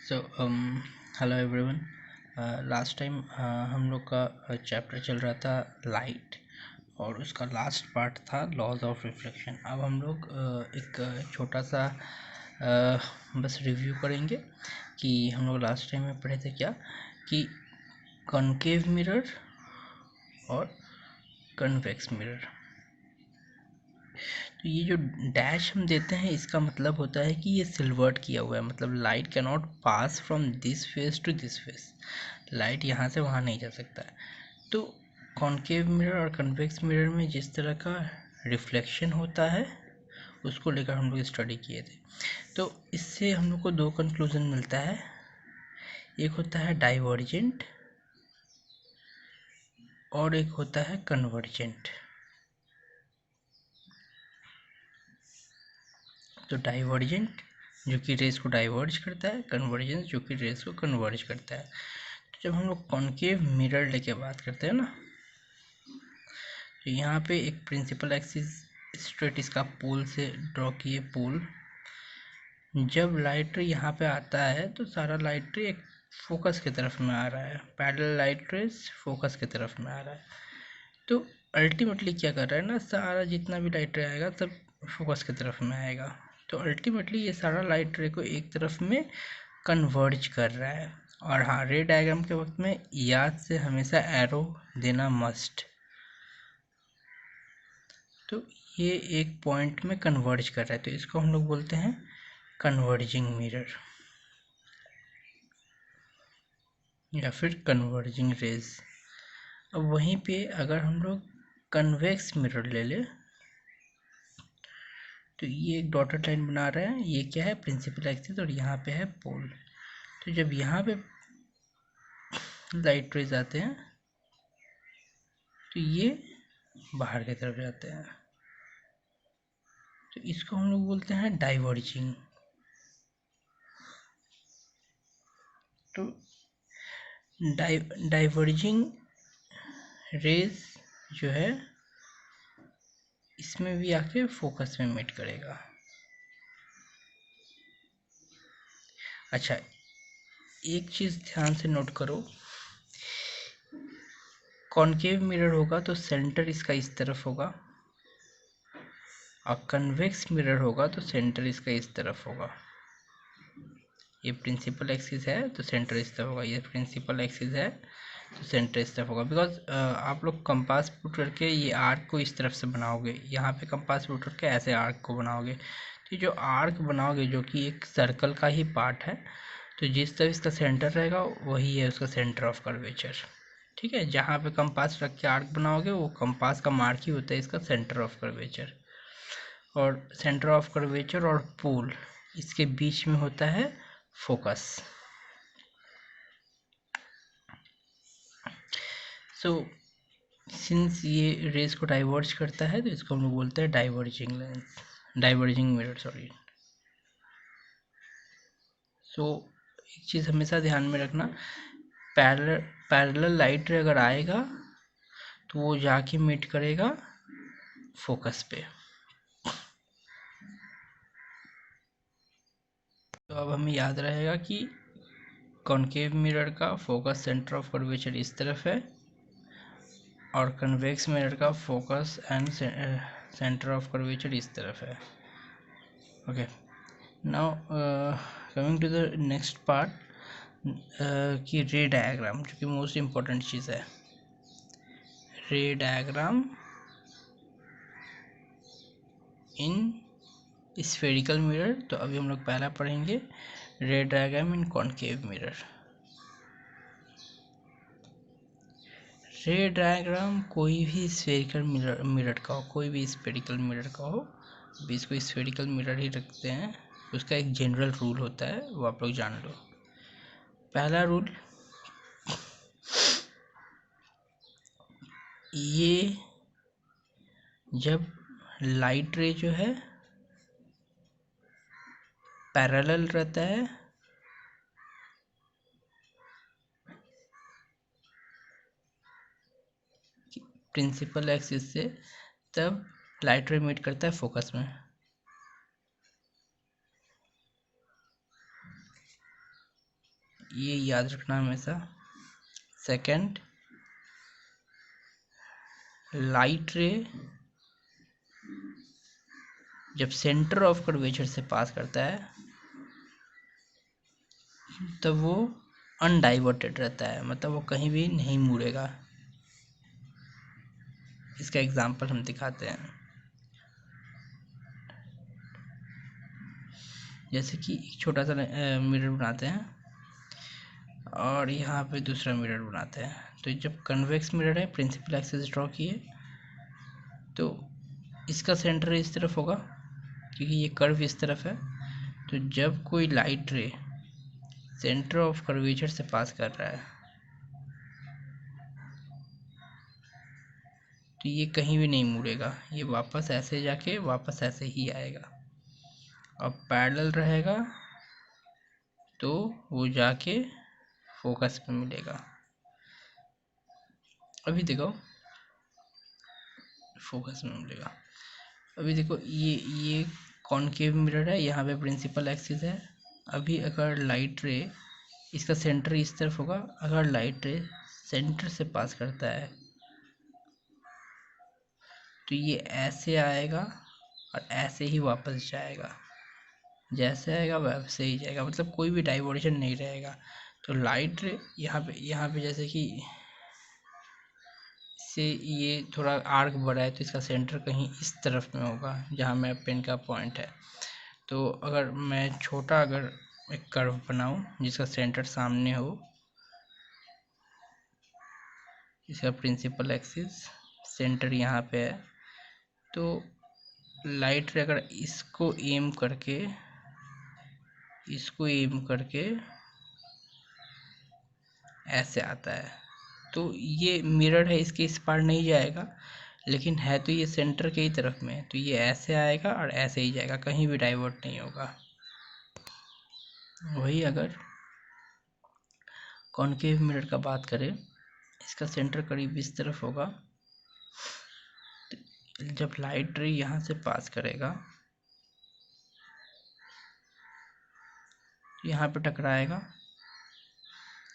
So hello everyone. Last time हम लोग का चैप्टर चल रहा था लाइट और उसका लास्ट पार्ट था लॉज ऑफ रिफ्लेक्शन। अब हम लोग एक छोटा सा बस रिव्यू करेंगे कि हम लोग लास्ट टाइम में पढ़े थे क्या, कि कॉनकेव मिरर और कन्वेक्स मिरर। तो ये जो डैश हम देते हैं इसका मतलब होता है कि ये सिल्वर्ट किया हुआ है, मतलब light can not pass from this face to this face. Light यहाँ से वहाँ नहीं जा सकता है। तो कॉनकेव मिरर और कन्वेक्स मिरर में जिस तरह का रिफ्लेक्शन होता है उसको लेकर हम लोग स्टडी किए थे। तो इससे हम लोग को दो कंक्लूजन मिलता है। एक होता है डाइवर्जेंट और एक होता है कन्वर्जेंट। तो डाइवर्जेंट जो कि रेस को डाइवर्ज करता है, कन्वर्जेंस जो कि रेस को कन्वर्ज करता है। तो जब हम लोग कॉनकेव मिरर लेके बात करते हैं ना, तो यहाँ पे एक प्रिंसिपल एक्सिस स्ट्रेट इसका पोल से ड्रॉ किए पोल। जब लाइट रे यहाँ पे आता है तो सारा लाइट रे एक फोकस की तरफ में आ रहा है, पैरेलल लाइट रेस फोकस की तरफ में आ रहा है। तो अल्टीमेटली क्या कर रहा है ना, सारा जितना भी लाइट रे आएगा सब फोकस की तरफ में आएगा। तो अल्टीमेटली ये सारा लाइट रे को एक तरफ में कन्वर्ज कर रहा है। और हाँ, रे डायग्राम के वक्त में याद से हमेशा एरो देना मस्ट। तो ये एक पॉइंट में कन्वर्ज कर रहा है तो इसको हम लोग बोलते हैं कन्वर्जिंग मिरर या फिर कन्वर्जिंग रेज। अब वहीं पे अगर हम लोग कन्वेक्स मिरर ले ले तो ये एक डॉटेड लाइन बना रहे हैं, ये क्या है, प्रिंसिपल एक्सिस, और यहाँ पे है पोल। तो जब यहाँ पे लाइट रेज आते हैं तो ये बाहर की तरफ जाते हैं, तो इसको हम लोग बोलते हैं डाइवर्जिंग। तो डाइवर्जिंग रेज जो है इसमें भी आके फोकस में मीट करेगा। अच्छा, एक चीज़ ध्यान से नोट करो, कॉनकेव मिरर होगा तो सेंटर इसका इस तरफ होगा और कन्वेक्स मिरर होगा तो सेंटर इसका इस तरफ होगा। ये प्रिंसिपल एक्सिस है तो सेंटर इस तरफ होगा, ये प्रिंसिपल एक्सिस है तो सेंटर इस तरफ होगा। बिकॉज आप लोग कंपास पुट करके ये आर्क को इस तरफ से बनाओगे, यहाँ पे कंपास पुट करके ऐसे आर्क को बनाओगे। तो जो आर्क बनाओगे जो कि एक सर्कल का ही पार्ट है, तो जिस तरफ इसका सेंटर रहेगा वही है उसका सेंटर ऑफ कर्वेचर। ठीक है, जहाँ पे कंपास रख के आर्क बनाओगे वो कंपास का मार्क ही होता है इसका सेंटर ऑफ कर्वेचर। और सेंटर ऑफ कर्वेचर और पोल इसके बीच में होता है फोकस। सो सिंस ये रेस को डाइवर्ज करता है तो इसको हम लोग बोलते हैं diverging lens, diverging mirror, sorry. So एक चीज़ हमेशा ध्यान में रखना, पैरेलल लाइट रे अगर आएगा तो वो जाके मीट करेगा फोकस पे। तो अब हमें याद रहेगा कि कॉनकेव मिरर का फोकस सेंटर ऑफ कर्वेचर इस तरफ है और कन्वेक्स मिरर का focus and centre of curvature इस तरफ है। Okay, now coming to the next part कि रे डायग्राम, जो कि मोस्ट इम्पॉर्टेंट चीज़ है। रे डायग्राम इन स्फेरिकल मिरर। तो अभी हम लोग पहला पढ़ेंगे रे डायग्राम इन कॉनकेव मिरर। रे डायग्राम कोई भी स्फेरिकल मिरर का हो, कोई भी स्फेरिकल मिरर का हो, अभी इसको स्फेरिकल मिरर ही रखते हैं। उसका एक जनरल रूल होता है, वो आप लोग जान लो। पहला रूल, ये जब लाइट रे जो है पैरेलल रहता है प्रिंसिपल एक्सिस से, तब लाइट रे मीट करता है फोकस में। ये याद रखना हमेशा। सेकंड, लाइट रे जब सेंटर ऑफ कर्वेचर से पास करता है तब वो अनडाइवर्टेड रहता है, मतलब वो कहीं भी नहीं मुड़ेगा। इसका एग्जांपल हम दिखाते हैं। जैसे कि एक छोटा सा मिरर बनाते हैं और यहाँ पे दूसरा मिरर बनाते हैं। तो जब कन्वेक्स मिरर है, प्रिंसिपल एक्सिस ड्रॉ किए, तो इसका सेंटर इस तरफ होगा क्योंकि ये कर्व इस तरफ है। तो जब कोई लाइट रे सेंटर ऑफ कर्वेचर से पास कर रहा है तो ये कहीं भी नहीं मुड़ेगा, ये वापस ऐसे जाके वापस ऐसे ही आएगा। अब पैरेलल रहेगा तो वो जाके फोकस पे मिलेगा। अभी देखो फोकस में मिलेगा। अभी देखो ये कॉनकेव मिरर है, यहाँ पे प्रिंसिपल एक्सिस है। अभी अगर लाइट रे, इसका सेंटर इस तरफ होगा, अगर लाइट रे सेंटर से पास करता है तो ये ऐसे आएगा और ऐसे ही वापस जाएगा, जैसे आएगा वैसे ही जाएगा, मतलब कोई भी डाइवर्जन नहीं रहेगा। तो लाइट रे यहाँ पे जैसे कि से ये थोड़ा आर्क बड़ा है तो इसका सेंटर कहीं इस तरफ में होगा जहाँ मेरा पेन का पॉइंट है। तो अगर मैं छोटा अगर एक कर्व बनाऊं जिसका सेंटर सामने हो, इसका प्रिंसिपल एक्सिस सेंटर यहाँ पे है, तो लाइट रे अगर इसको एम करके ऐसे आता है तो ये मिरर है, इसके इस पार नहीं जाएगा, लेकिन है तो ये सेंटर के ही तरफ में, तो ये ऐसे आएगा और ऐसे ही जाएगा, कहीं भी डाइवर्ट नहीं होगा। वही अगर कॉनकेव मिरर का बात करें, इसका सेंटर करीब इस तरफ होगा। तो जब लाइट रे यहाँ से पास करेगा तो यहाँ पे टकराएगा।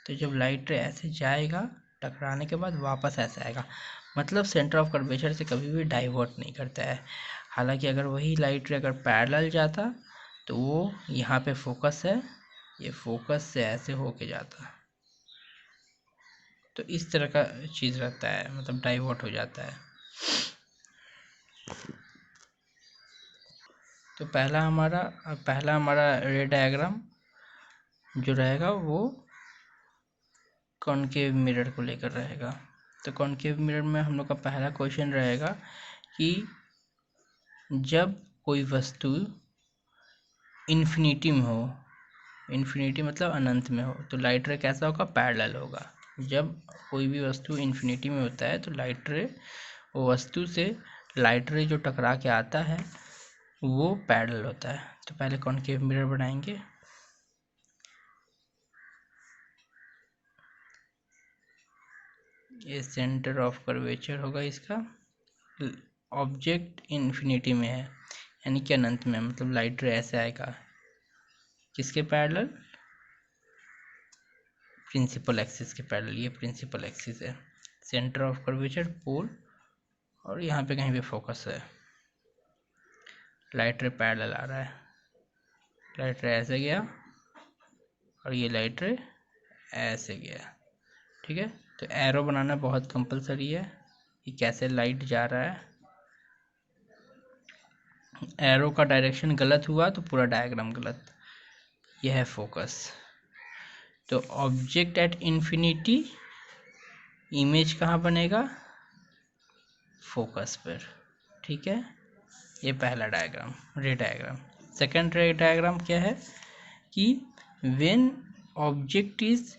तो जब लाइट रे ऐसे जाएगा, टकराने के बाद वापस ऐसे आएगा, मतलब सेंटर ऑफ कर्वेचर से कभी भी डाइवर्ट नहीं करता है। हालांकि अगर वही लाइट रे अगर पैरेलल जाता तो वो यहाँ पे फोकस है, ये फोकस से ऐसे होके जाता, तो इस तरह का चीज़ रहता है, मतलब डाइवर्ट हो जाता है। तो पहला हमारा रे डायग्राम जो रहेगा वो कॉनकेव मिरर को लेकर रहेगा। तो कॉनकेव मिरर में हम लोग का पहला क्वेश्चन रहेगा कि जब कोई वस्तु इन्फिनिटी में हो, इन्फिनिटी मतलब अनंत में हो, तो लाइट रे कैसा होगा, पैरेलल होगा। जब कोई भी वस्तु इन्फिनिटी में होता है तो लाइट रे, वो वस्तु से लाइट रे जो टकरा के आता है वो पैरेलल होता है। तो पहले कॉनकेव मिरर बनाएंगे। ये सेंटर ऑफ कर्वेचर होगा इसका, ऑब्जेक्ट इन्फिनिटी में है यानी कि अनंत में, मतलब लाइट रे ऐसे आएगा, किसके पैरेलल, प्रिंसिपल एक्सिस के पैरेलल। ये प्रिंसिपल एक्सिस है, सेंटर ऑफ कर्वेचर पोल, और यहाँ पे कहीं पे फोकस है। लाइट रे पैरेलल आ रहा है, लाइट रे ऐसे गया और ये लाइट रे ऐसे गया, ठीक है। तो एरो बनाना बहुत कंपलसरी है कि कैसे लाइट जा रहा है। एरो का डायरेक्शन गलत हुआ तो पूरा डायग्राम गलत। यह है फोकस। तो ऑब्जेक्ट एट इन्फिनिटी, इमेज कहाँ बनेगा, फोकस पर, ठीक है। ये पहला डायग्राम, रे डायग्राम। सेकंड रे डायग्राम क्या है कि when object is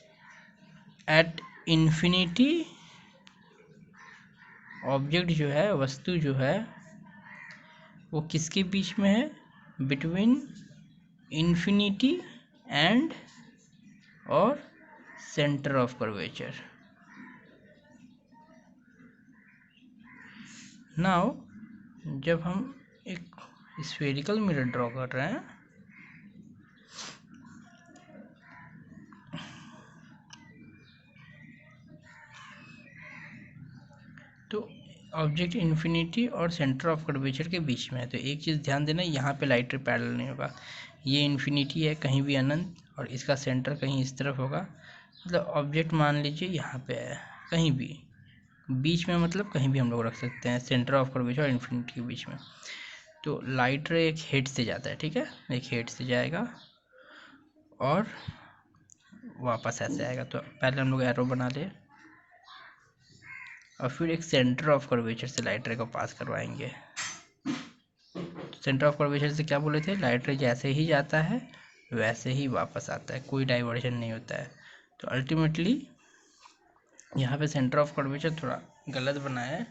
at infinity, object जो है, वस्तु जो है, वो किसके बीच में है, बिटवीन इन्फिनिटी एंड और सेंटर ऑफ कर्वेचर। नाउ जब हम एक स्फेरिकल मिरर ड्रॉ कर रहे हैं तो ऑब्जेक्ट इन्फिनिटी और सेंटर ऑफ कर्वेचर के बीच में है। तो एक चीज़ ध्यान देना, यहाँ पे लाइट रे पैरेलल नहीं होगा। ये इन्फिनिटी है कहीं भी अनंत, और इसका सेंटर कहीं इस तरफ होगा। मतलब ऑब्जेक्ट मान लीजिए यहाँ पे है, कहीं भी बीच में, मतलब कहीं भी हम लोग रख सकते हैं सेंटर ऑफ कर्वेचर और इन्फिनिटी के बीच में। तो लाइट रे एक हेड से जाता है, ठीक है, एक हेड से जाएगा और वापस ऐसे आएगा। तो पहले हम लोग एरो बना ले और फिर एक सेंटर ऑफ कर्वेचर से लाइट रे को पास करवाएंगे। सेंटर ऑफ कर्वेचर से क्या बोले थे, लाइट रे जैसे ही जाता है वैसे ही वापस आता है, कोई डाइवर्जन नहीं होता है। तो अल्टीमेटली यहाँ पे सेंटर ऑफ कर्वेचर थोड़ा गलत बनाया है,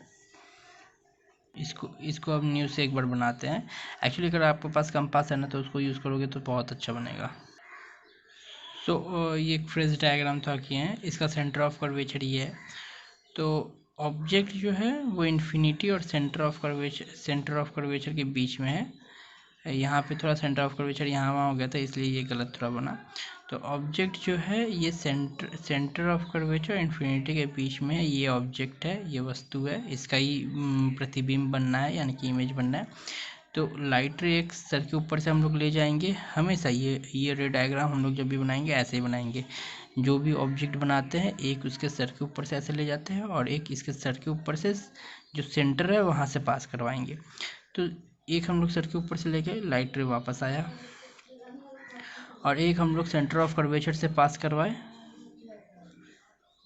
इसको अब न्यू से एक बार बनाते हैं। एक्चुअली अगर आपके पास कंपास है ना तो उसको यूज़ करोगे तो बहुत अच्छा बनेगा। ये एक फ्रेज डायग्राम था किए हैं, इसका सेंटर ऑफ कर्वेचर ये है। तो ऑब्जेक्ट जो है वो इन्फिनिटी और सेंटर ऑफ कर्वेचर के बीच में है। यहाँ पे थोड़ा सेंटर ऑफ कर्वेचर यहाँ वहाँ हो गया था, इसलिए ये गलत थोड़ा बना। तो ऑब्जेक्ट जो है ये सेंटर ऑफ कर्वेचर इन्फिनिटी के बीच में है। ये ऑब्जेक्ट है, ये वस्तु है, इसका ही प्रतिबिंब बनना है, यानी कि इमेज बनना है। तो लाइट रे एक सर के ऊपर से हम लोग ले जाएंगे हमेशा। ये रे डायग्राम हम लोग जब भी बनाएंगे ऐसे ही बनाएंगे। जो भी ऑब्जेक्ट बनाते हैं एक उसके सर के ऊपर से ऐसे ले जाते हैं और एक इसके सर के ऊपर से जो सेंटर है वहाँ से पास करवाएंगे। तो एक हम लोग सर के ऊपर से लेके लाइट रे वापस आया, और एक हम लोग सेंटर ऑफ कर्वेचर से पास करवाए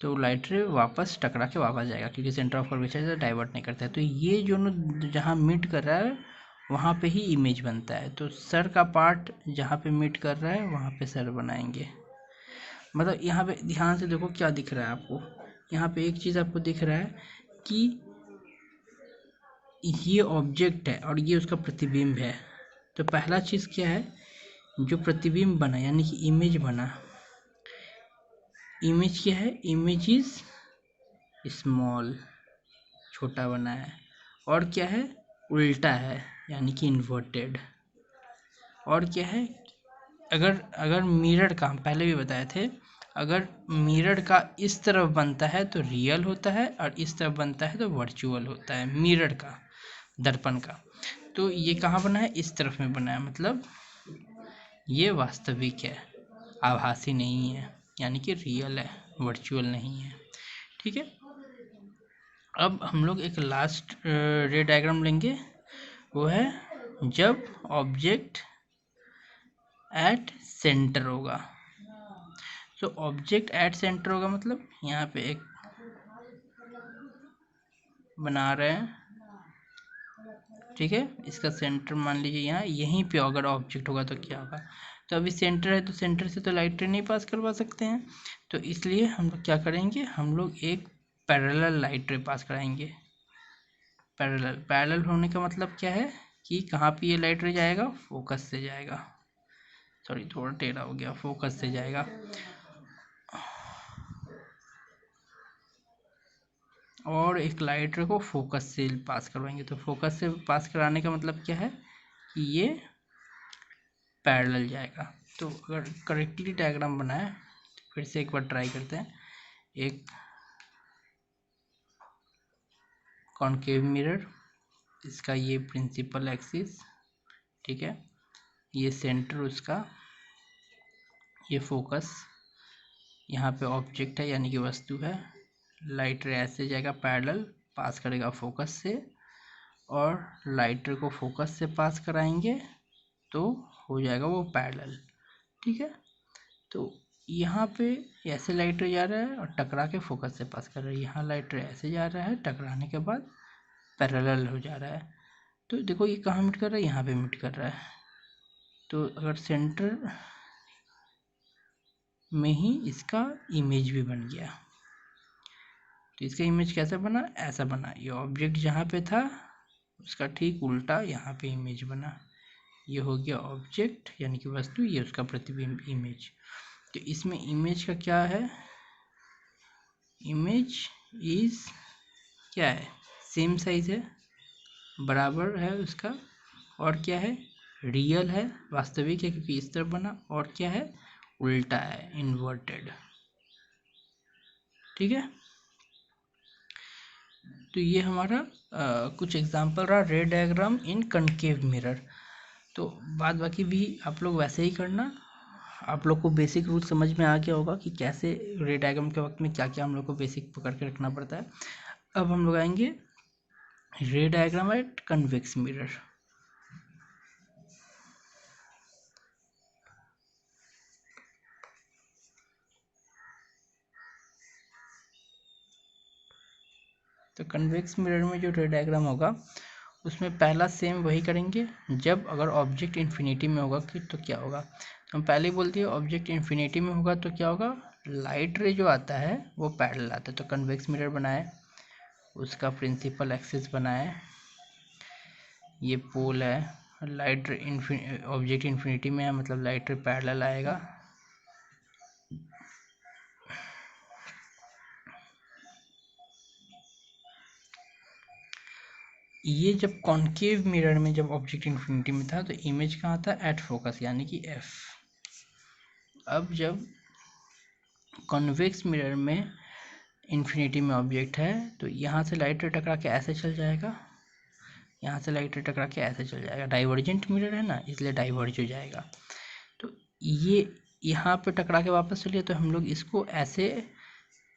तो लाइट रे वापस टकरा के वापस जाएगा, क्योंकि सेंटर ऑफ कर्वेचर से डाइवर्ट नहीं करता है। तो ये जो जहाँ मीट कर रहा है वहाँ पे ही इमेज बनता है। तो सर का पार्ट जहाँ पे मीट कर रहा है वहाँ पे सर बनाएंगे। मतलब यहाँ पे ध्यान से देखो क्या दिख रहा है आपको, यहाँ पे एक चीज़ आपको दिख रहा है कि ये ऑब्जेक्ट है और ये उसका प्रतिबिंब है। तो पहला चीज़ क्या है, जो प्रतिबिंब बना यानी कि इमेज बना, इमेज क्या है, इमेज इज स्मॉल, छोटा बना है। और क्या है, उल्टा है यानी कि इन्वर्टेड। और क्या है, अगर मिरर का हम पहले भी बताए थे, अगर मिरर का इस तरफ बनता है तो रियल होता है और इस तरफ बनता है तो वर्चुअल होता है, मिरर का, दर्पण का। तो ये कहाँ बना है, इस तरफ में बना है, मतलब ये वास्तविक है, आभासी नहीं है, यानी कि रियल है, वर्चुअल नहीं है। ठीक है, अब हम लोग एक लास्ट रे डायग्राम लेंगे, वो है जब ऑब्जेक्ट एट सेंटर होगा। तो ऑब्जेक्ट एट सेंटर होगा मतलब यहाँ पे एक बना रहे हैं, ठीक है, इसका सेंटर मान लीजिए यहाँ, यहीं पे अगर ऑब्जेक्ट होगा तो क्या होगा। तो अभी सेंटर है तो सेंटर से तो लाइट रे नहीं पास करवा सकते हैं, तो इसलिए हम लोग क्या करेंगे, हम लोग एक पैरेलल लाइट रे पास कराएंगे। पैरेलल होने का मतलब क्या है कि कहाँ पे ये लाइट रे जाएगा, फोकस से जाएगा, सॉरी थोड़ा टेढ़ा हो गया, फोकस से जाएगा। और एक लाइट रे को फोकस से पास करवाएंगे। तो फोकस से पास कराने का मतलब क्या है कि ये पैरेलल जाएगा। तो अगर करेक्टली डायग्राम बनाए, फिर से एक बार ट्राई करते हैं। एक कॉनकेव मिरर, इसका ये प्रिंसिपल एक्सिस, ठीक है, ये सेंटर उसका, ये फोकस, यहाँ पे ऑब्जेक्ट है यानी कि वस्तु है। लाइट रे ऐसे जाएगा पैरेलल, पास करेगा फोकस से, और लाइट रे को फोकस से पास कराएंगे तो हो जाएगा वो पैरेलल। ठीक है, तो यहाँ पे ऐसे लाइट रे जा रहा है और टकरा के फोकस से पास कर रहा है, यहाँ लाइट रे ऐसे जा रहा है, टकराने के बाद पैरेलल हो जा रहा है। तो देखो ये कहाँ मिट कर रहा है, यहाँ पे मिट कर रहा है। तो अगर सेंटर में ही इसका इमेज भी बन गया, तो इसका इमेज कैसे बना, ऐसा बना, ये ऑब्जेक्ट जहाँ पे था उसका ठीक उल्टा यहाँ पे इमेज बना। ये हो गया ऑब्जेक्ट यानी कि वस्तु, ये उसका प्रतिबिंब इमेज। तो इसमें इमेज का क्या है, इमेज इज क्या है, सेम साइज है, बराबर है उसका, और क्या है, रियल है, वास्तविक है क्योंकि इस तरफ बना, और क्या है, उल्टा है, इन्वर्टेड। ठीक है, तो ये हमारा कुछ एग्जांपल रहा रे डायग्राम इन कनकेव मिरर। तो बाद बाकी भी आप लोग वैसे ही करना। आप लोग को बेसिक रूल समझ में आ गया होगा कि कैसे रे डायग्राम के वक्त में क्या क्या हम लोग को बेसिक पकड़ के रखना पड़ता है। अब हम लोग आएंगे रे डायग्राम एट कन्वेक्स मिरर। तो कन्वेक्स मिरर में जो रे डायग्राम होगा उसमें पहला सेम वही करेंगे। जब अगर ऑब्जेक्ट इन्फिनिटी में होगा कि तो क्या होगा, हम पहले ही बोल दिए ऑब्जेक्ट इन्फिनिटी में होगा तो क्या होगा, लाइट रे जो आता है वो पैरेलल आता है। तो कन्वेक्स मिरर बनाए, उसका प्रिंसिपल एक्सिस बनाए, ये पोल है, लाइट रे ऑब्जेक्ट इन्फिनिटी में है मतलब लाइट रे पैरेलल आएगा। ये जब कॉन्केव मिरर में जब ऑब्जेक्ट इन्फिनिटी में था तो इमेज कहाँ था, एट फोकस यानी कि एफ। अब जब कॉन्वेक्स मिरर में इन्फिनिटी में ऑब्जेक्ट है तो यहाँ से लाइट रे टकरा के ऐसे चल जाएगा, यहाँ से लाइट रे टकरा के ऐसे चल जाएगा। डाइवर्जेंट मिरर है ना, इसलिए डाइवर्ज हो जाएगा। तो ये यहाँ पे टकरा के वापस चलिए तो हम लोग इसको ऐसे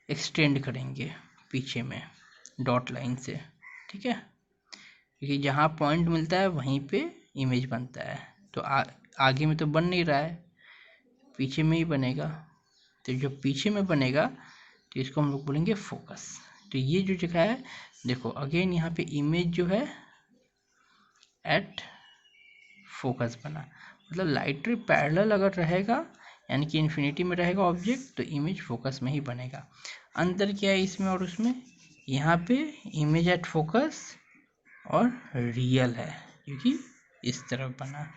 एक्सटेंड करेंगे पीछे में डॉट लाइन से, ठीक है, क्योंकि जहाँ पॉइंट मिलता है वहीं पे इमेज बनता है। तो आगे में तो बन नहीं रहा है, पीछे में ही बनेगा। तो जो पीछे में बनेगा तो इसको हम लोग बोलेंगे फोकस। तो ये जो जगह है देखो अगेन यहाँ पे इमेज जो है एट फोकस बना, मतलब लाइट रे पैरेलल अगर रहेगा यानी कि इन्फिनिटी में रहेगा ऑब्जेक्ट तो इमेज फोकस में ही बनेगा। अंतर क्या है इसमें और उसमें, यहाँ पे इमेज एट फोकस और रियल है क्योंकि इस तरफ बना,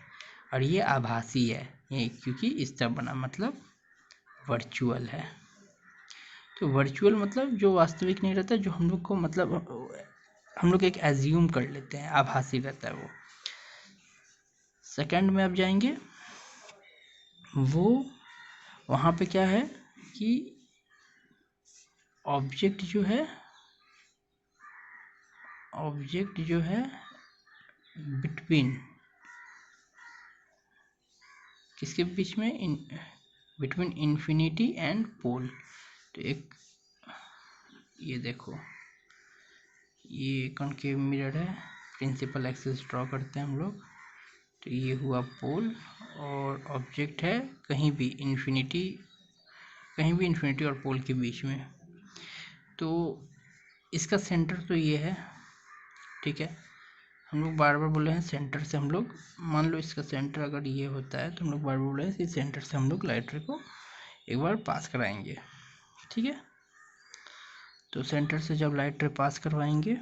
और ये आभासी है ये क्योंकि इस तरफ बना, मतलब वर्चुअल है। तो वर्चुअल मतलब जो वास्तविक नहीं रहता, जो हम लोग को मतलब हम लोग एक एज्यूम कर लेते हैं, आभासी रहता है वो। सेकंड में अब जाएंगे, वो वहाँ पे क्या है कि ऑब्जेक्ट जो है बिटवीन किसके बीच में, बिटवीन इन्फिनिटी एंड पोल। तो एक ये देखो ये कॉन्केव मिरर है, प्रिंसिपल एक्सिस ड्रॉ करते हैं हम लोग। तो ये हुआ पोल और ऑब्जेक्ट है कहीं भी इन्फिनिटी और पोल के बीच में। तो इसका सेंटर तो ये है, ठीक है। हम लोग बार बार बोले हैं सेंटर से हम लोग, मान लो इसका सेंटर अगर ये होता है तो हम लोग बार बार बोले हैं इस सेंटर से हम लोग लाइट रे को एक बार पास कराएंगे, ठीक है। तो सेंटर से जब लाइट रे पास करवाएंगे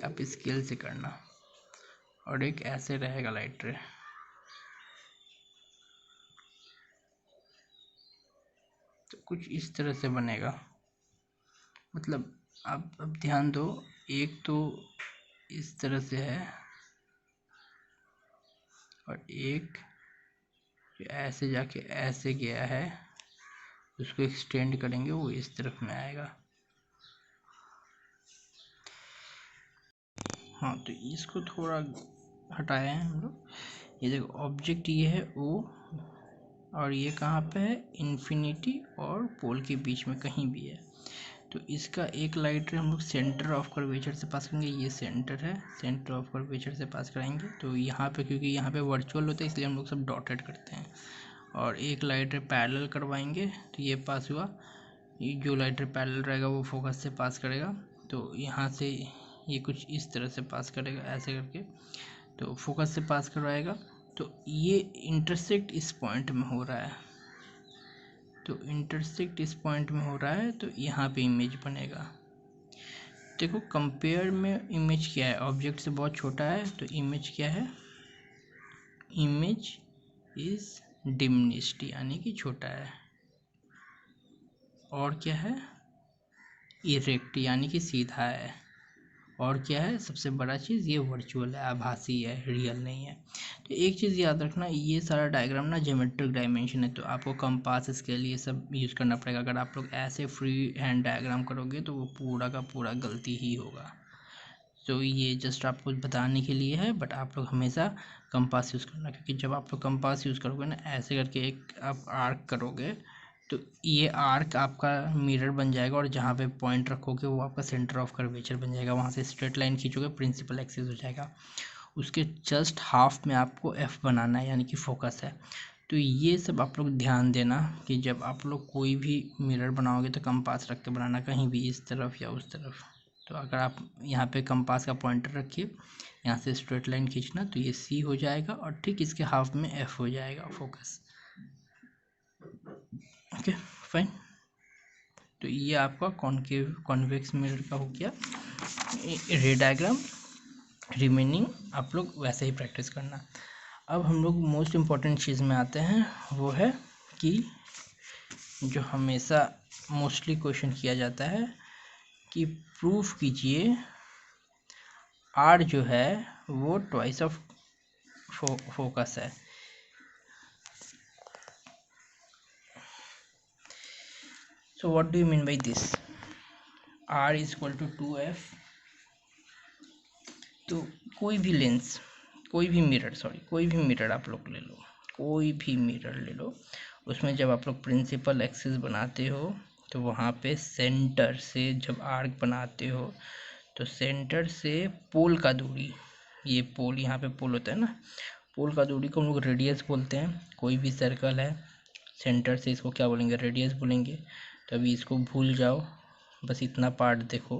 आप स्केल से करना, और एक ऐसे रहेगा लाइट रे, तो कुछ इस तरह से बनेगा। मतलब आप अब ध्यान दो, एक तो इस तरह से है और एक ऐसे जाके ऐसे गया है, उसको एक्सटेंड करेंगे वो इस तरफ में आएगा। हाँ तो इसको थोड़ा हटाए हैं हम लोग। ये देखो ऑब्जेक्ट ये है O और ये कहाँ पे है, इन्फिनिटी और पोल के बीच में कहीं भी है। तो इसका एक लाइट रे हम लोग सेंटर ऑफ कर्वेचर से पास करेंगे, ये सेंटर है, सेंटर ऑफ कर्वेचर से पास कराएंगे। तो यहाँ पे क्योंकि यहाँ पे वर्चुअल होता है इसलिए हम लोग सब डॉटेड करते हैं। और एक लाइट रे पैरेलल करवाएंगे तो ये पास हुआ, ये जो लाइट रे पैरेलल रहेगा वो फोकस से पास करेगा। तो यहाँ से ये कुछ इस तरह से पास करेगा ऐसे करके, तो फोकस से पास करवाएगा। तो ये इंटरसेक्ट इस पॉइंट में हो रहा है, तो इंटरसेक्ट इस पॉइंट में हो रहा है तो यहाँ पे इमेज बनेगा। देखो कंपेयर में इमेज क्या है, ऑब्जेक्ट से बहुत छोटा है तो इमेज क्या है, इमेज इज डिमिनिश्ड यानी कि छोटा है। और क्या है, इरेक्ट यानी कि सीधा है। और क्या है सबसे बड़ा चीज़, ये वर्चुअल है, आभासी है, रियल नहीं है। तो एक चीज़ याद रखना, ये सारा डायग्राम ना ज्योमेट्रिक डायमेंशन है, तो आपको कंपास स्केल ये सब यूज़ करना पड़ेगा। अगर आप लोग ऐसे फ्री हैंड डायग्राम करोगे तो वो पूरा का पूरा गलती ही होगा। तो ये जस्ट आपको बताने के लिए है, बट आप लोग हमेशा कंपास यूज़ करना, क्योंकि जब आप लोग कंपास यूज़ करोगे ना, ऐसे करके एक आप आर्क करोगे तो ये आर्क आपका मिरर बन जाएगा, और जहाँ पे पॉइंट रखोगे वो आपका सेंटर ऑफ कर्वेचर बन जाएगा। वहाँ से स्ट्रेट लाइन खींचोगे, प्रिंसिपल एक्सिस हो जाएगा। उसके जस्ट हाफ में आपको एफ बनाना है, यानी कि फोकस है। तो ये सब आप लोग ध्यान देना कि जब आप लोग कोई भी मिरर बनाओगे तो कंपास रख के बनाना, कहीं भी इस तरफ या उस तरफ। तो अगर आप यहाँ पे कंपास का पॉइंटर रखिए, यहाँ से स्ट्रेट लाइन खींचना, तो ये सी हो जाएगा, और ठीक इसके हाफ में एफ हो जाएगा फोकस। Okay fine. तो ये आपका कॉनकेव कॉन्वेक्स मिरर का हो गया रे डायग्राम। रिमेनिंग आप लोग वैसे ही प्रैक्टिस करना। अब हम लोग मोस्ट इम्पॉर्टेंट चीज़ में आते हैं, वो है कि जो हमेशा मोस्टली क्वेश्चन किया जाता है कि प्रूफ कीजिए आर जो है वो ट्वाइस ऑफ फोकस है। So what do you mean by this? R is equal to 2f। तो कोई भी लेंस, कोई भी मिरर आप लोग ले लो, कोई भी मिरर ले लो, उसमें जब आप लोग प्रिंसिपल एक्सिस बनाते हो तो वहाँ पे सेंटर से जब आर्क बनाते हो तो सेंटर से पोल का दूरी, ये पोल यहाँ पे पोल होता है ना, पोल का दूरी को हम लोग रेडियस बोलते हैं। कोई भी सर्कल है, सेंटर से इसको क्या बोलेंगे, रेडियस बोलेंगे। तो अभी इसको भूल जाओ, बस इतना पार्ट देखो।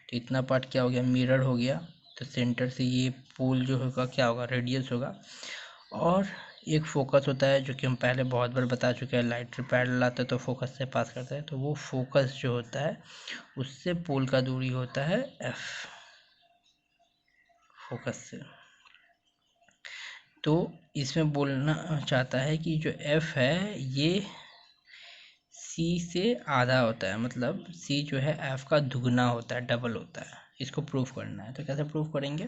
तो इतना पार्ट क्या हो गया, मिरर हो गया। तो सेंटर से ये पोल जो होगा क्या होगा, रेडियस होगा। और एक फोकस होता है जो कि हम पहले बहुत बार बता चुके हैं, लाइट पैरेलल आता है तो फोकस से पास करता है। तो वो फोकस जो होता है उससे पोल का दूरी होता है एफ, फोकस से। तो इसमें बोलना चाहता है कि जो एफ है ये सी से आधा होता है, मतलब सी जो है एफ का दुगना होता है, डबल होता है। इसको प्रूफ करना है, तो कैसे प्रूफ करेंगे,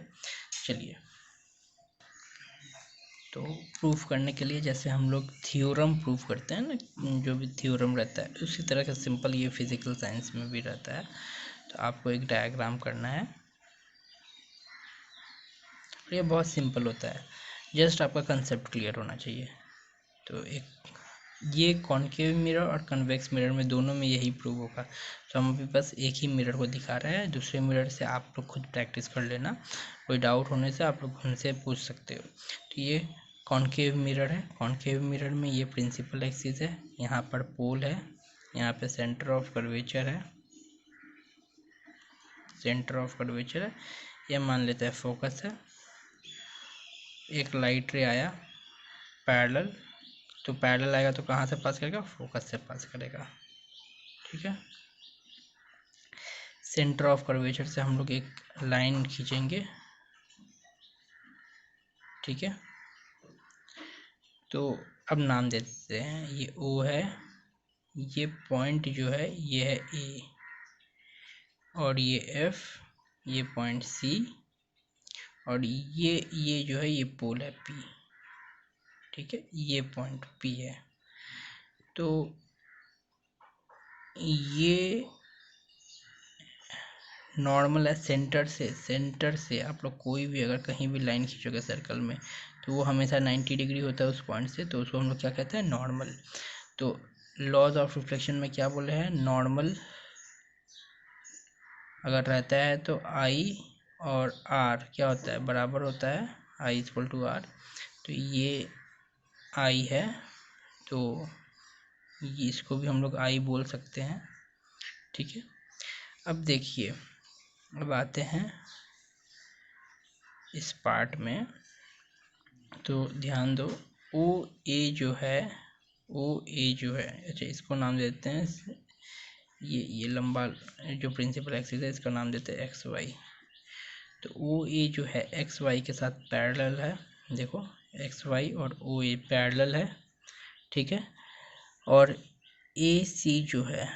चलिए। तो प्रूफ करने के लिए जैसे हम लोग थ्योरम प्रूफ करते हैं ना, जो भी थ्योरम रहता है उसी तरह का सिंपल ये फिजिकल साइंस में भी रहता है। तो आपको एक डायग्राम करना है, ये बहुत सिंपल होता है, जस्ट आपका कंसेप्ट क्लियर होना चाहिए। तो एक ये कॉनकेव मिरर और कन्वेक्स मिरर में दोनों में यही प्रूव होगा। तो हम अभी बस एक ही मिरर को दिखा रहे हैं, दूसरे मिरर से आप लोग खुद प्रैक्टिस कर लेना। कोई डाउट होने से आप लोग उनसे पूछ सकते हो। तो ये कॉनकेव मिरर है, कॉनकेव मिरर में ये प्रिंसिपल एक्सिस है, यहाँ पर पोल है, यहाँ पे सेंटर ऑफ कर्वेचर है, सेंटर ऑफ कर्वेचर है, ये मान लेते हैं फोकस है। एक लाइट रे आया पैरेलल, तो पैरेलल आएगा तो कहाँ से पास करेगा, फोकस से पास करेगा, ठीक है। सेंटर ऑफ कर्वेचर से हम लोग एक लाइन खींचेंगे, ठीक है। तो अब नाम दे देते हैं, ये ओ है, ये पॉइंट जो है ये है ए, और ये एफ, ये पॉइंट सी, और ये जो है ये पोल है पी, ठीक है, ये पॉइंट पी है। तो ये नॉर्मल है, सेंटर से आप लोग कोई भी अगर कहीं भी लाइन खींचोगे सर्कल में तो वो हमेशा 90 डिग्री होता है उस पॉइंट से, तो उसको हम लोग क्या कहते हैं, नॉर्मल। तो लॉज ऑफ रिफ्लेक्शन में क्या बोले हैं, नॉर्मल अगर रहता है तो आई और आर क्या होता है, बराबर होता है, आई इक्वल टू आर। तो ये आई है, तो इसको भी हम लोग आई बोल सकते हैं, ठीक है। अब देखिए, अब आते हैं इस पार्ट में, तो ध्यान दो, ओ ए जो है, अच्छा इसको नाम देते हैं, ये लंबा जो प्रिंसिपल एक्सिस है इसका नाम देते हैं एक्स वाई। तो ओ ए जो है एक्स वाई के साथ पैरेलल है, देखो एक्स वाई और ओ ए पैरेलल है, ठीक है। और ए सी जो है,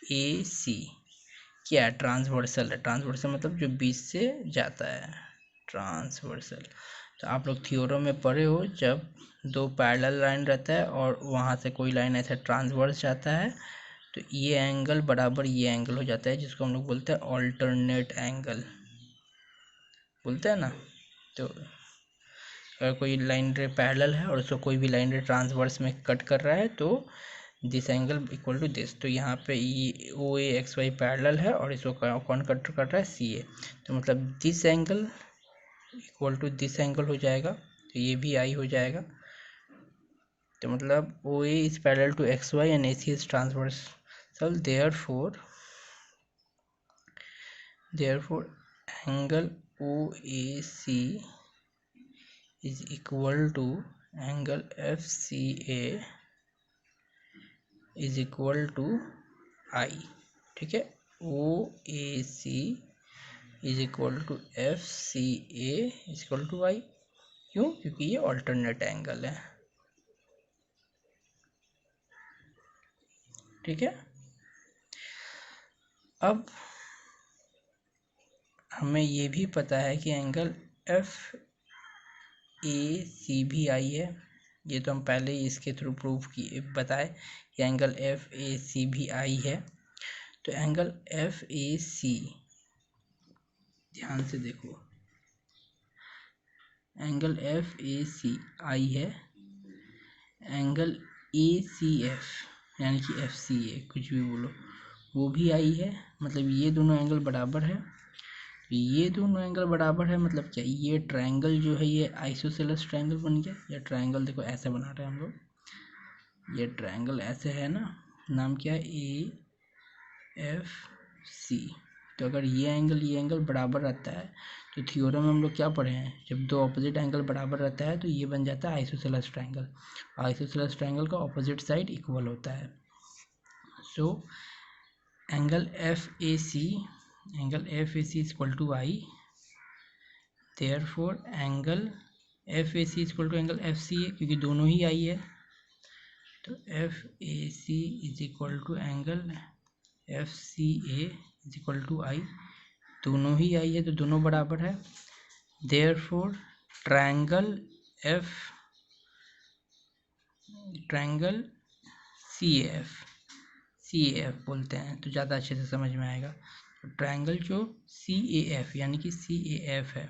ए सी क्या है, ट्रांसवर्सल है। ट्रांसवर्सल मतलब जो बीच से जाता है, ट्रांसवर्सल। तो आप लोग थ्योरम में पढ़े हो, जब दो पैरेलल लाइन रहता है और वहाँ से कोई लाइन ऐसा ट्रांसवर्स जाता है तो ये एंगल बराबर ये एंगल हो जाता है, जिसको हम लोग बोलते हैं ऑल्टरनेट एंगल बोलते हैं ना। तो अगर कोई लाइन रे पैरेलल है और उसको कोई भी लाइन रे ट्रांसवर्स में कट कर रहा है तो this angle equal to this. तो यहाँ पे ये O A X Y parallel है और इसको कौन कट कर रहा है, सी ए। तो मतलब this angle equal to this angle हो जाएगा, तो ये भी आई हो जाएगा। तो मतलब O A is parallel to X Y and A C is transversal, therefore angle O A C is equal to angle FCA is equal to I। ठीक है, OAC is equal to FCA is equal to I। क्यों? क्योंकि ये alternate angle है। ठीक है, अब हमें ये भी पता है कि एंगल FAC भी आई है। ये तो हम पहले ही इसके थ्रू प्रूफ किए बताए कि एंगल FAC भी आई है। तो एंगल FAC, ध्यान से देखो, एंगल FAC आई है, एंगल ACF यानी कि FCA कुछ भी बोलो वो भी आई है। मतलब ये दोनों एंगल बराबर है। ये दोनों एंगल बराबर है मतलब क्या, ये ट्रायंगल जो है ये आइसोसेलेस ट्रायंगल बन गया। या ट्रायंगल देखो ऐसे बना रहे हैं हम लोग, ये ट्रायंगल ऐसे है ना, नाम क्या है, AFC। तो अगर ये एंगल बराबर रहता है तो थ्योरम में हम लोग क्या पढ़े हैं, जब दो ऑपोजिट एंगल बराबर रहता है तो ये बन जाता है आइसोसेलेस ट्रायंगल। आइसोसेलेस ट्रायंगल का ऑपोजिट साइड इक्वल होता है। So angle FAC is equal to I, therefore angle FAC is equal to angle FCA, क्योंकि दोनों ही आई है। तो FAC is equal to angle FCA is equal to I, दोनों ही आई है तो दोनों बराबर है। therefore ट्रायंगल CAF बोलते हैं तो ज़्यादा अच्छे से समझ में आएगा। तो ट्रायंगल जो CAF यानी कि CAF है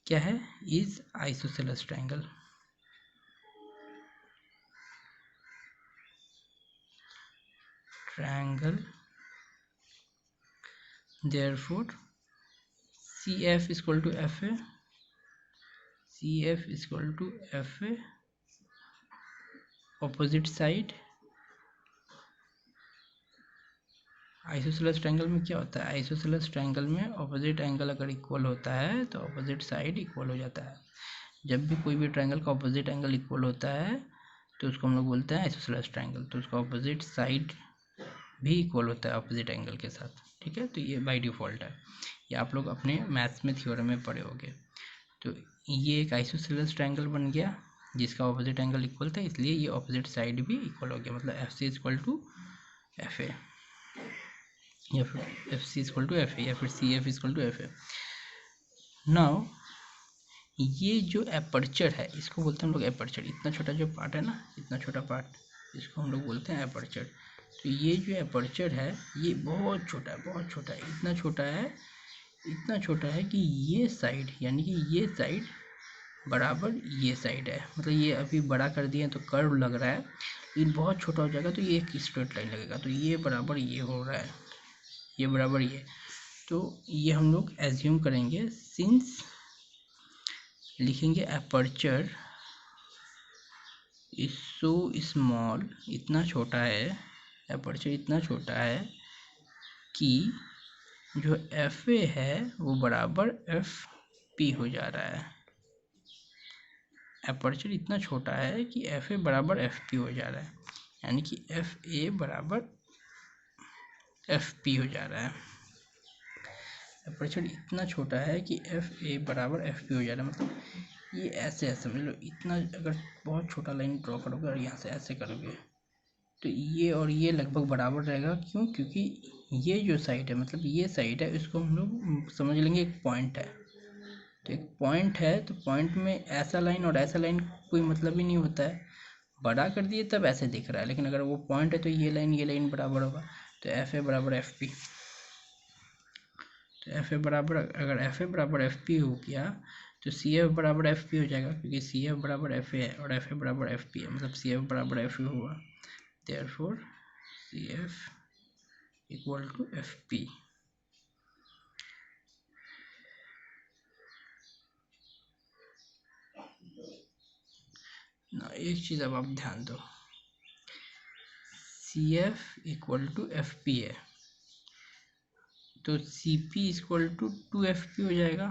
क्या है, is isosceles triangle. Triangle therefore CF is equal to FA, CF is equal to FA, opposite side. Isosceles triangle में क्या होता है, आइसोसेलेस ट्रायंगल में ऑपोजिट एंगल अगर इक्वल होता है तो ऑपोजिट साइड इक्वल हो जाता है। जब भी कोई भी ट्रायंगल का ऑपोजिट एंगल इक्वल होता है तो उसको हम लोग बोलते हैं आइसोसेलेस ट्रायंगल। तो उसका ऑपोजिट साइड भी इक्वल होता है ऑपोजिट एंगल के साथ। ठीक है, तो ये बाय डिफ़ॉल्ट है, ये आप लोग अपने मैथ्स में थ्योरम में पढ़े होंगे। तो ये एक आइसोसेलेस ट्रायंगल बन गया जिसका ऑपोजिट एंगल इक्वल था, इसलिए ये ऑपोजिट साइड भी इक्वल हो गया। मतलब FC इक्वल टू FA या फिर FC इक्वल टू FA या फिर CF equal to FA। Now ये जो एपर्चर है इसको बोलते हैं हम लोग एपर्चर। इतना छोटा जो पार्ट है ना, इतना छोटा पार्ट, इसको हम लोग बोलते हैं एपर्चर। तो ये जो एपर्चर है ये बहुत छोटा है, बहुत छोटा है, इतना छोटा है कि ये साइड यानी कि ये साइड बराबर ये साइड है। मतलब ये अभी बड़ा कर दिए तो कर्व लग रहा है, लेकिन बहुत छोटा हो जाएगा तो ये एक स्ट्रेट लाइन लगेगा। तो ये बराबर ये हो रहा है, ये बराबर ये। तो ये हम लोग एज्यूम करेंगे, सिंस लिखेंगे एपर्चर इज सो स्मॉल, इतना छोटा है, एपर्चर इतना छोटा है कि जो FA है वो बराबर FP हो जा रहा है। एपर्चर इतना छोटा है कि FA बराबर FP हो जा रहा है, यानी कि FA बराबर FP हो जा रहा है। एपर्चर इतना छोटा है कि FA बराबर FP हो जा रहा है। मतलब ये ऐसे समझ लो, इतना अगर बहुत छोटा लाइन ड्रॉ करोगे और यहाँ से ऐसे करोगे तो ये और ये लगभग बराबर रहेगा। क्यों? क्योंकि ये जो साइड है, मतलब ये साइड है, इसको हम लोग समझ लेंगे एक पॉइंट है। तो एक पॉइंट है, तो पॉइंट में ऐसा लाइन और ऐसा लाइन कोई मतलब ही नहीं होता है। बड़ा कर दिए तब ऐसे दिख रहा है, लेकिन अगर वो पॉइंट है तो ये लाइन बराबर होगा। तो एफ ए बराबर एफ पी। तो एफ ए बराबर, अगर एफ ए बराबर एफ पी हो गया तो सी एफ बराबर एफ पी हो जाएगा, क्योंकि सी एफ बराबर एफ ए है और एफ ए बराबर एफ पी है, मतलब सी एफ बराबर एफ ए हुआ। Therefore C F equal to F P. ना एक चीज़ अब आप ध्यान दो, C F equal to F P है, तो C P equal to two F P हो जाएगा।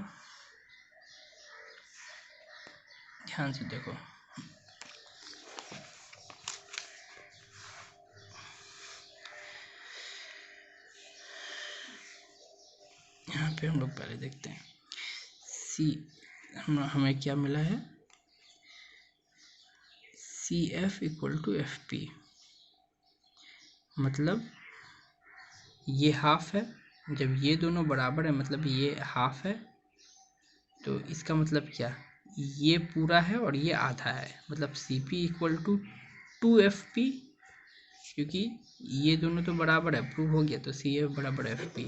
ध्यान से देखो, यहाँ पे हम लोग पहले देखते हैं सी, हमें क्या मिला है, C F equal to F P, मतलब ये हाफ है। जब ये दोनों बराबर है मतलब ये हाफ है, तो इसका मतलब क्या, ये पूरा है और ये आधा है, मतलब C P equal to two F P, क्योंकि ये दोनों तो बराबर है, प्रूव हो गया। तो सी एफ बराबर एफ पी,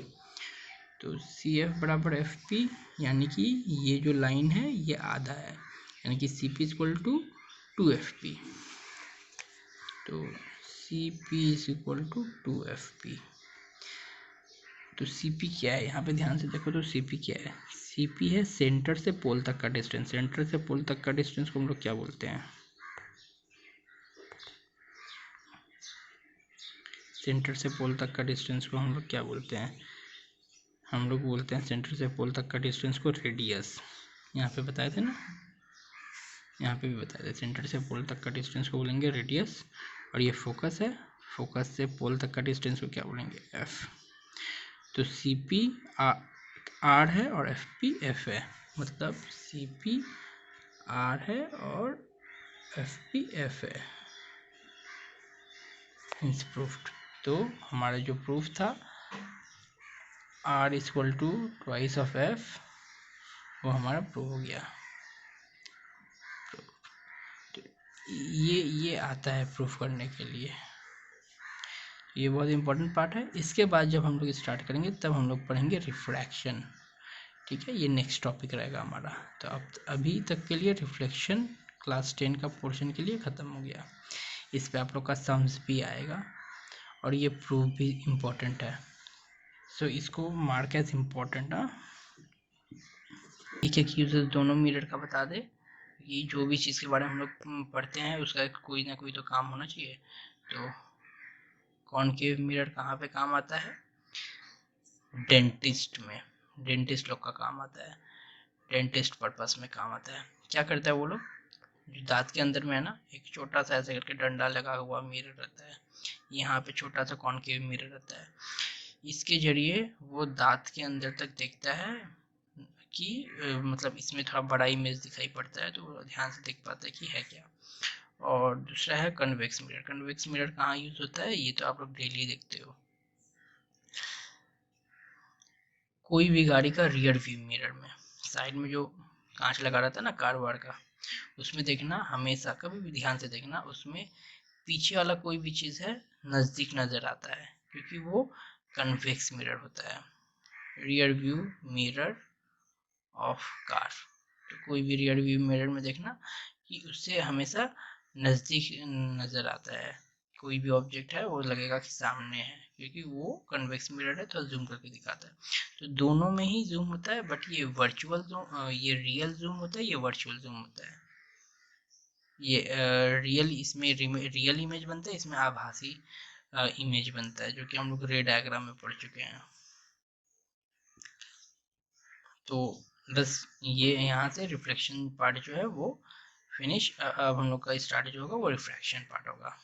तो सी एफ बराबर एफ पी, यानी कि ये जो लाइन है ये आधा है, यानी कि C P equal to two F P. तो C P is equal to two F P. तो सी पी क्या है, यहाँ पे ध्यान से देखो, तो सी पी क्या है, सी पी है सेंटर से पोल तक का डिस्टेंस। सेंटर से पोल तक का डिस्टेंस को हम लोग क्या बोलते हैं, सेंटर से पोल तक का डिस्टेंस को हम लोग क्या बोलते हैं, हम लोग बोलते हैं सेंटर से पोल तक का डिस्टेंस को रेडियस। यहाँ पे बताए थे ना, यहाँ पे भी बताए थे, सेंटर से पोल तक का डिस्टेंस को बोलेंगे रेडियस, और ये फोकस है, फोकस से पोल तक का डिस्टेंस को क्या बोलेंगे, एफ। तो सी पी आर है और एफ पी एफ है, मतलब सी पी आर है और एफ पी एफ है, मीन्स प्रूफ्ड। तो हमारा जो प्रूफ था R equal to twice of F, वो हमारा प्रूव हो गया। तो ये आता है प्रूफ करने के लिए, ये बहुत इंपॉर्टेंट पार्ट है। इसके बाद जब हम लोग स्टार्ट करेंगे तब हम लोग पढ़ेंगे रिफ्रैक्शन, ठीक है, ये नेक्स्ट टॉपिक रहेगा हमारा। तो अब अभी तक के लिए रिफ्लेक्शन क्लास 10 का पोर्शन के लिए ख़त्म हो गया। इस पे आप लोग का सम्स भी आएगा और ये प्रूफ भी इम्पोर्टेंट है, सो इसको मार्क एज इम्पोर्टेंट। एक एक यूजेस दोनों मिरर का बता दे, ये जो भी चीज़ के बारे में हम लोग पढ़ते हैं उसका कोई ना कोई तो काम होना चाहिए। तो कॉनकेव मिरर कहाँ पे काम आता है, डेंटिस्ट में, डेंटिस्ट लोग का काम आता है, डेंटिस्ट पर्पस में काम आता है। क्या करता है वो लोग, जो दांत के अंदर में है ना, एक छोटा सा ऐसे करके डंडा लगा हुआ मिरर रहता है, यहाँ पे छोटा सा कॉनकेव मिरर रहता है, इसके जरिए वो दांत के अंदर तक देखता है कि मतलब इसमें थोड़ा बड़ा इमेज दिखाई पड़ता है, तो वो ध्यान से देख पाता है कि है क्या। और दूसरा है कन्वेक्स मिरर। कन्वेक्स मिरर कहाँ यूज होता है, ये तो आप लोग डेली देखते हो, कोई भी गाड़ी का रियर व्यू मिरर में, साइड में जो कांच लगा रहता है ना कार वार का, उसमें देखना हमेशा, कभी भी ध्यान से देखना, उसमें पीछे वाला कोई भी चीज़ है नज़दीक नज़र आता है, क्योंकि वो कन्वेक्स मिरर होता है, rear view mirror of car. तो कोई भी रियर व्यू मिरर में देखना कि उससे हमेशा नज़दीक नज़र आता है, कोई भी ऑब्जेक्ट है वो लगेगा कि सामने है, क्योंकि वो कन्वेक्स मिरर है तो जूम करके दिखाता है। तो दोनों में ही जूम होता है, बट ये वर्चुअल जूम, ये रियल जूम होता है, ये वर्चुअल जूम होता है। ये रियल, इसमें रियल इमेज बनता है, इसमें आभासी इमेज बनता है, जो कि हम लोग रे डायग्राम में पढ़ चुके हैं। तो बस ये यहाँ से रिफ्लेक्शन पार्ट जो है वो फिनिश। अब हम लोग का स्टार्ट जो होगा वो रिफ्रैक्शन पार्ट होगा।